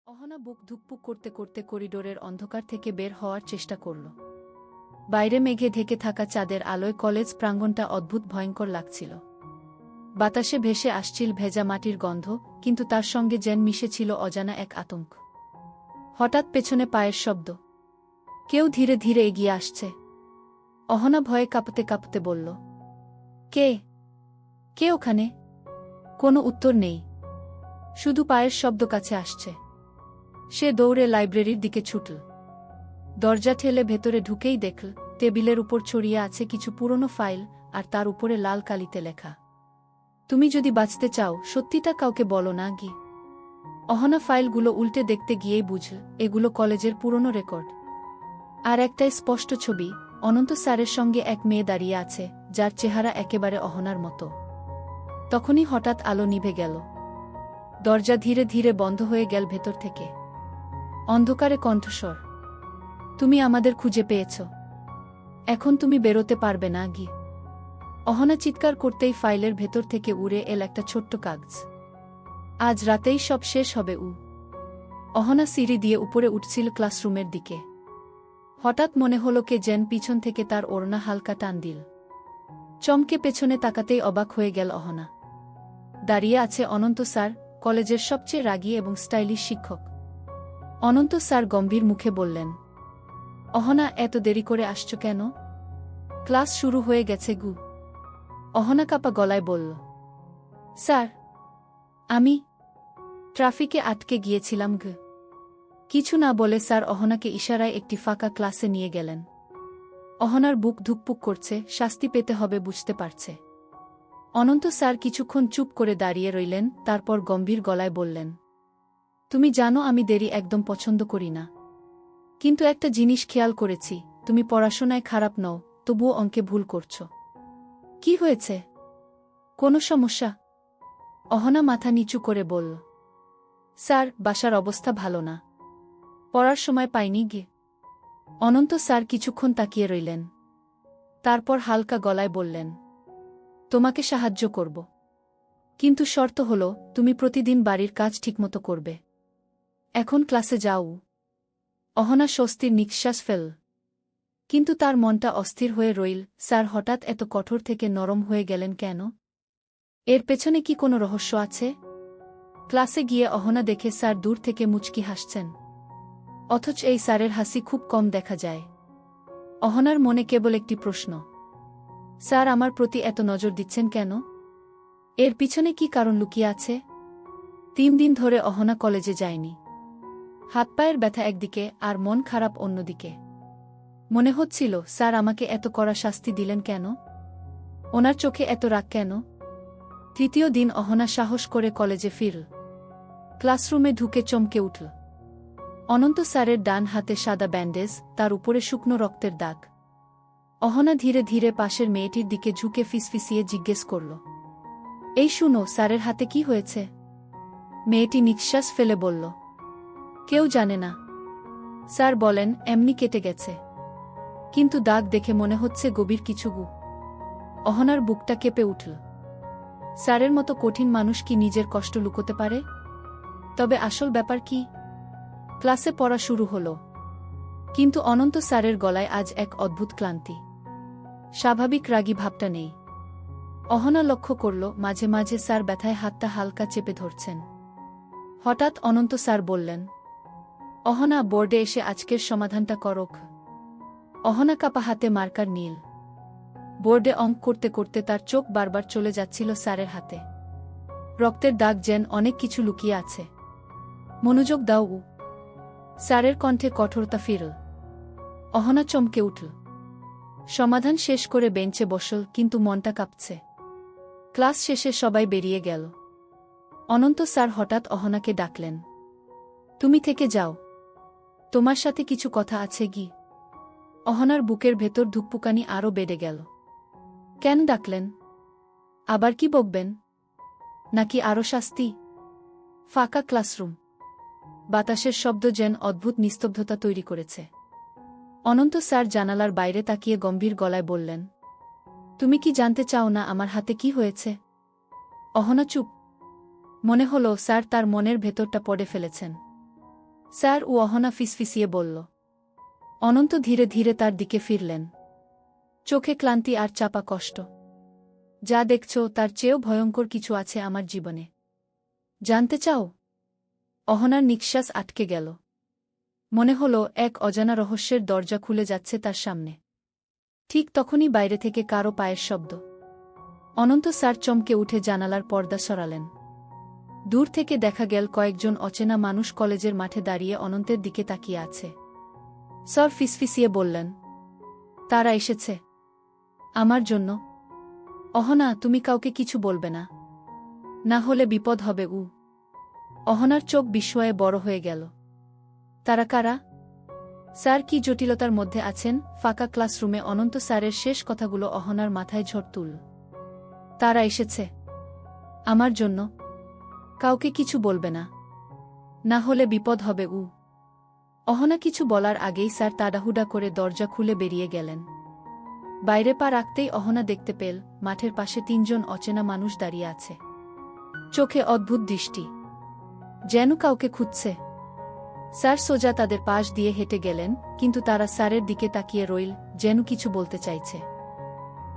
অহনা বুক ধুকপুক করতে করতে করিডোরের অন্ধকার থেকে বের হওয়ার চেষ্টা করল। বাইরে মেঘে ঢেকে থাকা চাঁদের আলোয় কলেজ প্রাঙ্গণটা অদ্ভুত ভয়ঙ্কর লাগছিল। বাতাসে ভেসে আসছিল ভেজা মাটির গন্ধ, কিন্তু তার সঙ্গে যেন মিশেছিল অজানা এক আতঙ্ক। হঠাৎ পেছনে পায়ের শব্দ। কেউ ধীরে ধীরে এগিয়ে আসছে। অহনা ভয়ে কাঁপতে কাঁপতে বলল, কে? কে ওখানে? কোনো উত্তর নেই, শুধু পায়ের শব্দ কাছে আসছে। সে দৌড়ে লাইব্রেরির দিকে ছুটল। দরজা ঠেলে ভেতরে ঢুকেই দেখল টেবিলের উপর ছড়িয়ে আছে কিছু পুরনো ফাইল, আর তার উপরে লাল কালিতে লেখা, তুমি যদি বাঁচতে চাও সত্যিটা কাউকে বলো না গি। অহনা ফাইলগুলো উল্টে দেখতে গিয়েই বুঝল এগুলো কলেজের পুরনো রেকর্ড। আর একটাই স্পষ্ট ছবি, অনন্ত স্যারের সঙ্গে এক মেয়ে দাঁড়িয়ে আছে, যার চেহারা একেবারে অহনার মতো। তখনই হঠাৎ আলো নিভে গেল। দরজা ধীরে ধীরে বন্ধ হয়ে গেল ভেতর থেকে। অন্ধকারে কণ্ঠস্বর, তুমি আমাদের খুঁজে পেয়েছ, এখন তুমি বেরোতে পারবে না গি। অহনা চিৎকার করতেই ফাইলের ভেতর থেকে উড়ে এল একটা ছোট্ট কাগজ। আজ রাতেই সব শেষ হবে। অহনা সিঁড়ি দিয়ে উপরে উঠছিল ক্লাসরুমের দিকে। হঠাৎ মনে হলো কে যেন পিছন থেকে তার ওড়না হালকা টান দিল। চমকে পেছনে তাকাতেই অবাক হয়ে গেল অহনা। দাঁড়িয়ে আছে অনন্ত স্যার, কলেজের সবচেয়ে রাগী এবং স্টাইলিশ শিক্ষক। অনন্ত স্যার গম্ভীর মুখে বললেন, অহনা, এত দেরি করে আসছো কেন? ক্লাস শুরু হয়ে গেছে গু। অহনা কাঁপা গলায় বলল, স্যার, আমি ট্রাফিকে আটকে গিয়েছিলাম গু। কিছু না বলে স্যার অহনাকে ইশারায় একটি ফাঁকা ক্লাসে নিয়ে গেলেন। অহনার বুক ধুকপুক করছে, শাস্তি পেতে হবে বুঝতে পারছে। অনন্ত স্যার কিছুক্ষণ চুপ করে দাঁড়িয়ে রইলেন, তারপর গম্ভীর গলায় বললেন, তুমি জানো আমি দেরি একদম পছন্দ করি না, কিন্তু একটা জিনিস খেয়াল করেছি, তুমি পড়াশোনায় খারাপ নও, তবুও অঙ্কে ভুল করছো। কি হয়েছে? কোনো সমস্যা? অহনা মাথা নিচু করে বলল, স্যার, বাসার অবস্থা ভালো না, পড়ার সময় পাইনি গে। অনন্ত স্যার কিছুক্ষণ তাকিয়ে রইলেন, তারপর হালকা গলায় বললেন, তোমাকে সাহায্য করব, কিন্তু শর্ত হলো তুমি প্রতিদিন বাড়ির কাজ ঠিকমতো করবে। এখন ক্লাসে যাও। অহনা স্বস্তির নিঃশ্বাস ফেল, কিন্তু তার মনটা অস্থির হয়ে রইল। স্যার হঠাৎ এত কঠোর থেকে নরম হয়ে গেলেন কেন? এর পেছনে কি কোনো রহস্য আছে? ক্লাসে গিয়ে অহনা দেখে স্যার দূর থেকে মুচকি হাসছেন, অথচ এই স্যারের হাসি খুব কম দেখা যায়। অহনার মনে কেবল একটি প্রশ্ন, স্যার আমার প্রতি এত নজর দিচ্ছেন কেন? এর পিছনে কি কারণ লুকিয়ে আছে? 3 দিন ধরে অহনা কলেজে যায়নি। হাত পায়ের ব্যথা একদিকে আর মন খারাপ অন্যদিকে। মনে হচ্ছিল, স্যার আমাকে এত কড়া শাস্তি দিলেন কেন? ওনার চোখে এত রাগ কেন? তৃতীয় দিন অহনা সাহস করে কলেজে ফিরল। ক্লাসরুমে ঢুকে চমকে উঠল। অনন্ত স্যারের ডান হাতে সাদা ব্যান্ডেজ, তার উপরে শুকনো রক্তের দাগ। অহনা ধীরে ধীরে পাশের মেয়েটির দিকে ঝুঁকে ফিসফিসিয়ে জিজ্ঞেস করল, এই শুনো, স্যারের হাতে কি হয়েছে? মেয়েটি নিঃশ্বাস ফেলে বলল, কেউ জানে না। স্যার বলেন এমনি কেটে গেছে, কিন্তু দাগ দেখে মনে হচ্ছে গভীর কিছু গু। অহনার বুকটা কেঁপে উঠল। স্যারের মতো কঠিন মানুষ কি নিজের কষ্ট লুকোতে পারে? তবে আসল ব্যাপার কি? ক্লাসে পড়া শুরু হলো, কিন্তু অনন্ত স্যারের গলায় আজ এক অদ্ভুত ক্লান্তি। স্বাভাবিক রাগী ভাবটা নেই। অহনা লক্ষ্য করল মাঝে মাঝে স্যার ব্যথায় হাতটা হালকা চেপে ধরছেন। হঠাৎ অনন্ত স্যার বললেন, অহনা, বোর্ডে এসে আজকের সমাধানটা করক। অহনা কাপা হাতে মার্কার নীল। বোর্ডে অঙ্ক করতে করতে তার চোখ বারবার চলে যাচ্ছিল স্যারের হাতে। রক্তের দাগ যেন অনেক কিছু লুকিয়ে আছে। মনোযোগ দাও। স্যারের কণ্ঠে কঠোরতা ফিরল। অহনা চমকে উঠল। সমাধান শেষ করে বেঞ্চে বসল, কিন্তু মনটা কাঁপছে। ক্লাস শেষে সবাই বেরিয়ে গেল। অনন্ত স্যার হঠাৎ অহনাকে ডাকলেন, তুমি থেকে যাও, তোমার সাথে কিছু কথা আছে গি। অহনার বুকের ভেতর ধুকপুকানি আরও বেড়ে গেল। কেন ডাকলেন? আবার কি বকবেন? নাকি আরও শাস্তি? ফাঁকা ক্লাসরুম, বাতাসের শব্দ যেন অদ্ভুত নিস্তব্ধতা তৈরি করেছে। অনন্ত স্যার জানালার বাইরে তাকিয়ে গম্ভীর গলায় বললেন, তুমি কি জানতে চাও না আমার হাতে কি হয়েছে? অহনা চুপ। মনে হলো স্যার তার মনের ভেতরটা পড়ে ফেলেছেন। স্যার, ও অহনা ফিসফিসিয়ে বলল। অনন্ত ধীরে ধীরে তার দিকে ফিরলেন। চোখে ক্লান্তি আর চাপা কষ্ট। যা দেখছ তার চেয়েও ভয়ঙ্কর কিছু আছে আমার জীবনে। জানতে চাও? অহনার নিঃশ্বাস আটকে গেল। মনে হলো এক অজানা রহস্যের দরজা খুলে যাচ্ছে তার সামনে। ঠিক তখনই বাইরে থেকে কারো পায়ের শব্দ। অনন্ত স্যার চমকে উঠে জানালার পর্দা সরালেন। দূর থেকে দেখা গেল কয়েকজন অচেনা মানুষ কলেজের মাঠে দাঁড়িয়ে অনন্তের দিকে তাকিয়ে আছে। স্যার ফিসফিসিয়ে বললেন, তারা এসেছে আমার জন্য। অহনা, তুমি কাউকে কিছু বলবে না, না হলে বিপদ হবে। অহনার চোখ বিস্ময়ে বড় হয়ে গেল। তারা কারা? স্যার কি জটিলতার মধ্যে আছেন? ফাঁকা ক্লাসরুমে অনন্ত স্যারের শেষ কথাগুলো অহনার মাথায় ঝড় তুলল। তারা এসেছে আমার জন্য। কাউকে কিছু বলবে না, না হলে বিপদ হবে। অহনা কিছু বলার আগেই স্যার তাড়াহুড়া করে দরজা খুলে বেরিয়ে গেলেন। বাইরে পা রাখতেই অহনা দেখতে পেল মাঠের পাশে 3 জন অচেনা মানুষ দাঁড়িয়ে আছে। চোখে অদ্ভুত দৃষ্টি, যেন কাউকে খুঁজছে। স্যার সোজা তাদের পাশ দিয়ে হেঁটে গেলেন, কিন্তু তারা স্যারের দিকে তাকিয়ে রইল, যেন কিছু বলতে চাইছে।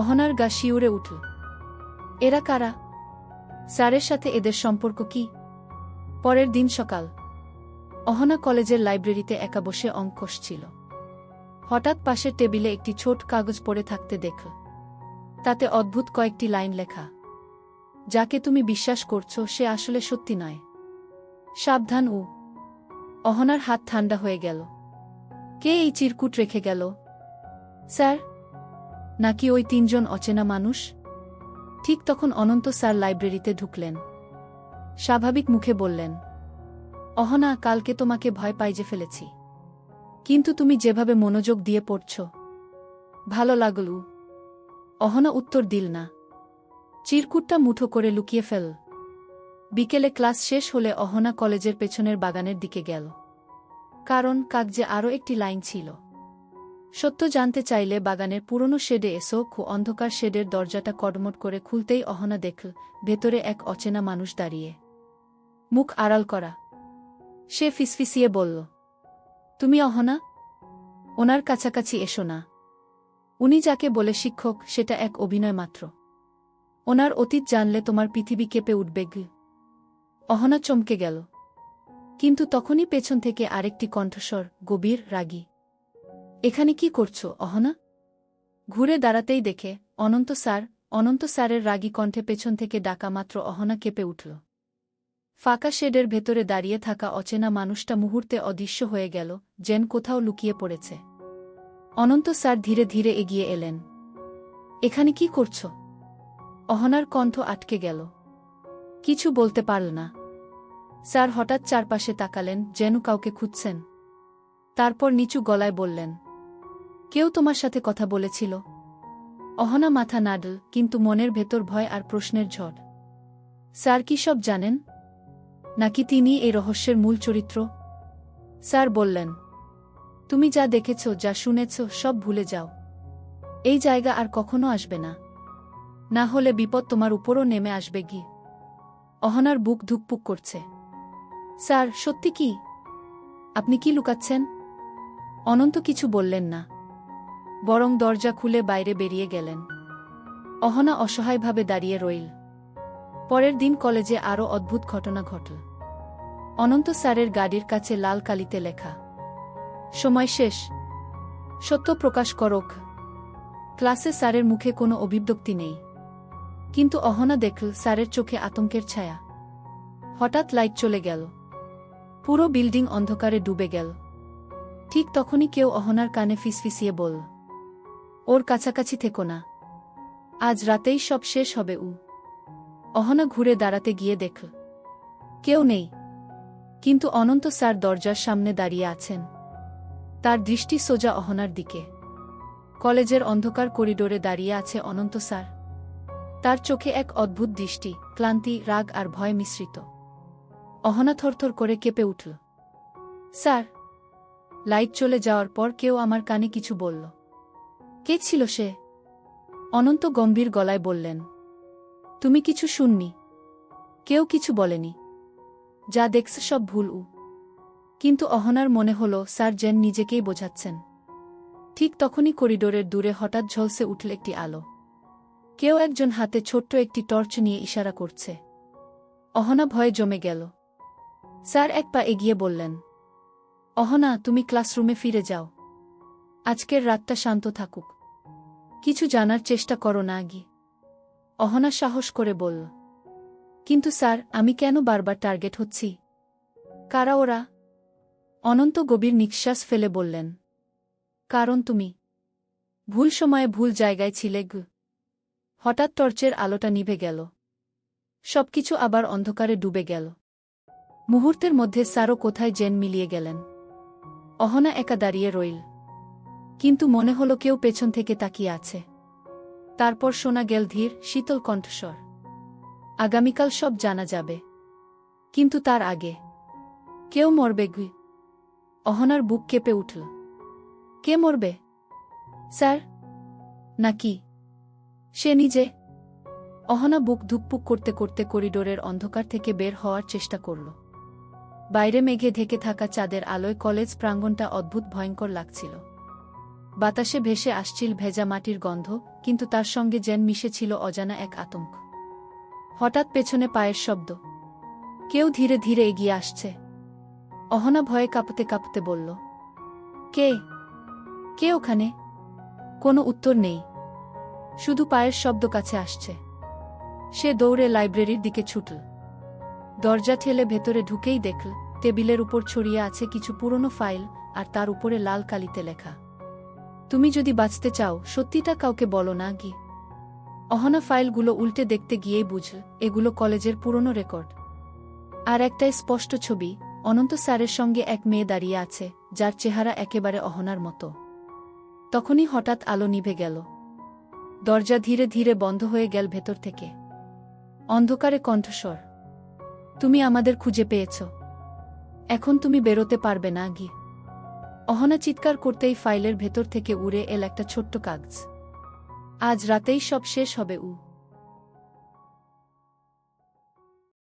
অহনার গা শিউরে উঠল। এরা কারা? স্যারের সাথে এদের সম্পর্ক কি? পরের দিন সকাল। অহনা কলেজের লাইব্রেরিতে একা বসে অঙ্ক কষছিল। হঠাৎ পাশের টেবিলে একটি ছোট কাগজ পড়ে থাকতে দেখল। তাতে অদ্ভুত কয়েকটি লাইন লেখা। যাকে তুমি বিশ্বাস করছো সে আসলে সত্যি নয়। সাবধান। অহনার হাত ঠান্ডা হয়ে গেল। কে এই চিরকুট রেখে গেল? স্যার, নাকি ওই 3 জন অচেনা মানুষ? ঠিক তখন অনন্ত স্যার লাইব্রেরিতে ঢুকলেন। স্বাভাবিক মুখে বললেন, অহনা, কালকে তোমাকে ভয় পাইয়ে ফেলেছি, কিন্তু তুমি যেভাবে মনোযোগ দিয়ে পড়ছ, ভালো লাগল। অহনা উত্তর দিল না। চিরকুটটা মুঠো করে লুকিয়ে ফেল। বিকেলে ক্লাস শেষ হলে অহনা কলেজের পেছনের বাগানের দিকে গেল। কারণ কাগজে আরও একটি লাইন ছিল। সত্য জানতে চাইলে বাগানের পুরনো শেডে এসো। অন্ধকার শেডের দরজাটা কড়মড় করে খুলতেই অহনা দেখল ভেতরে এক অচেনা মানুষ দাঁড়িয়ে, মুখ আড়াল করা। সে ফিসফিসিয়ে বলল, তুমি অহনা? ওনার কাছাকাছি এসো না। উনি যাকে বলে শিক্ষক সেটা এক অভিনয় মাত্র। ওনার অতীত জানলে তোমার পৃথিবী কেঁপে উঠবে। অহনা চমকে গেল। কিন্তু তখনই পেছন থেকে আরেকটি কণ্ঠস্বর, গভীর, রাগী। এখানে কি করছো অহনা? ঘুরে দাঁড়াতেই দেখে অনন্ত স্যার। অনন্ত স্যারের রাগী কণ্ঠে পেছন থেকে ডাকা মাত্র অহনা কেঁপে উঠল। ফাঁকা শেডের ভেতরে দাঁড়িয়ে থাকা অচেনা মানুষটা মুহূর্তে অদৃশ্য হয়ে গেল, যেন কোথাও লুকিয়ে পড়েছে। অনন্ত স্যার ধীরে ধীরে এগিয়ে এলেন। এখানে কি করছো? অহনার কণ্ঠ আটকে গেল। কিছু বলতে পারল না। স্যার হঠাৎ চারপাশে তাকালেন, যেন কাউকে খুঁজছেন। তারপর নিচু গলায় বললেন, কেউ তোমার সাথে কথা বলেছিল? অহনা মাথা নাড়ল, কিন্তু মনের ভেতর ভয় আর প্রশ্নের ঝড়। স্যার কি সব জানেন? নাকি তিনি এই রহস্যের মূল চরিত্র? স্যার বললেন, তুমি যা দেখেছ, যা শুনেছ, সব ভুলে যাও। এই জায়গা আর কখনো আসবে না, না হলে বিপদ তোমার উপরও নেমে আসবে। অহনার বুক ধুকপুক করছে। স্যার, সত্যি কি? আপনি কি লুকাচ্ছেন? অনন্ত কিছু বললেন না, বরং দরজা খুলে বাইরে বেরিয়ে গেলেন। অহনা অসহায়ভাবে দাঁড়িয়ে রইল। পরের দিন কলেজে আরও অদ্ভুত ঘটনা ঘটল। অনন্ত স্যারের গাড়ির কাছে লাল কালিতে লেখা, সময় শেষ, সত্য প্রকাশ করক। ক্লাসে স্যারের মুখে কোনো অভিব্যক্তি নেই, কিন্তু অহনা দেখল স্যারের চোখে আতঙ্কের ছায়া। হঠাৎ লাইট চলে গেল। পুরো বিল্ডিং অন্ধকারে ডুবে গেল। ঠিক তখনই কেউ অহনার কানে ফিসফিসিয়ে বলল, ওর কাছাকাছি থেকো না, আজ রাতেই সব শেষ হবে। অহনা ঘুরে দাঁড়াতে গিয়ে দেখল কেউ নেই, কিন্তু অনন্ত স্যার দরজার সামনে দাঁড়িয়ে আছেন। তার দৃষ্টি সোজা অহনার দিকে। কলেজের অন্ধকার করিডোরে দাঁড়িয়ে আছে অনন্ত স্যার। তার চোখে এক অদ্ভুত দৃষ্টি, ক্লান্তি, রাগ আর ভয় মিশ্রিত। অহনা থরথর করে কেঁপে উঠল। স্যার! লাইট চলে যাওয়ার পর কেউ আমার কানে কিছু বলল। কে ছিল সে? অনন্ত গম্ভীর গলায় বললেন, তুমি কিছু শুননি। কেউ কিছু বলেনি। যা দেখছ সব ভুল। কিন্তু অহনার মনে হল স্যার জেন নিজেকেই বোঝাচ্ছেন। ঠিক তখনই করিডোরের দূরে হঠাৎ ঝলসে উঠল একটি আলো। কেউ একজন হাতে ছোট্ট একটি টর্চ নিয়ে ইশারা করছে। অহনা ভয়ে জমে গেল। স্যার এক পা এগিয়ে বললেন, অহনা, তুমি ক্লাসরুমে ফিরে যাও। আজকের রাতটা শান্ত থাকুক। কিছু জানার চেষ্টা করো না আগে। অহনা সাহস করে বলল, কিন্তু স্যার, আমি কেন বারবার টার্গেট হচ্ছি? কারা ওরা? অনন্ত গভীর নিঃশ্বাস ফেলে বললেন, কারণ তুমি ভুল সময়ে ভুল জায়গায় ছিলে। হঠাৎ টর্চের আলোটা নিভে গেল। সবকিছু আবার অন্ধকারে ডুবে গেল। মুহূর্তের মধ্যে স্যারও কোথায় জেন মিলিয়ে গেলেন। অহনা একা দাঁড়িয়ে রইল। কিন্তু মনে হলো কেউ পেছন থেকে তাকিয়ে আছে। তারপর শোনা গেল ধীর, শীতল কণ্ঠস্বর, আগামীকাল সব জানা যাবে। কিন্তু তার আগে কেউ মরবে। অহনার বুক কেঁপে উঠল। কে মরবে? স্যার? নাকি সে নিজে? অহনা বুক ধুকপুক করতে করতে করিডোরের অন্ধকার থেকে বের হওয়ার চেষ্টা করল। বাইরে মেঘে ঢেকে থাকা চাঁদের আলোয় কলেজ প্রাঙ্গণটা অদ্ভুত ভয়ঙ্কর লাগছিল। বাতাসে ভেসে আসছিল ভেজা মাটির গন্ধ, কিন্তু তার সঙ্গে যেন মিশেছিল অজানা এক আতঙ্ক। হঠাৎ পেছনে পায়ের শব্দ। কেউ ধীরে ধীরে এগিয়ে আসছে। অহনা ভয়ে কাঁপতে কাঁপতে বলল, কে? কে ওখানে? কোনো উত্তর নেই, শুধু পায়ের শব্দ কাছে আসছে। সে দৌড়ে লাইব্রেরির দিকে ছুটল। দরজা ঠেলে ভেতরে ঢুকেই দেখল টেবিলের উপর ছড়িয়ে আছে কিছু পুরনো ফাইল, আর তার উপরে লাল কালিতে লেখা, তুমি যদি বাঁচতে চাও সত্যিটা কাউকে বলো না গি। অহনা ফাইলগুলো উল্টে দেখতে গিয়েই বুঝল এগুলো কলেজের পুরনো রেকর্ড। আর একটাই স্পষ্ট ছবি, অনন্ত স্যারের সঙ্গে এক মেয়ে দাঁড়িয়ে আছে, যার চেহারা একেবারে অহনার মতো। তখনই হঠাৎ আলো নিভে গেল। দরজা ধীরে ধীরে বন্ধ হয়ে গেল ভেতর থেকে। অন্ধকারে কণ্ঠস্বর, তুমি আমাদের খুঁজে পেয়েছ, এখন তুমি বেরোতে পারবে না গি। অহনা চিৎকার করতেই ফাইলের ভেতর থেকে উড়ে এল একটা ছোট্ট কাগজ। আজ রাতেই সব শেষ হবে।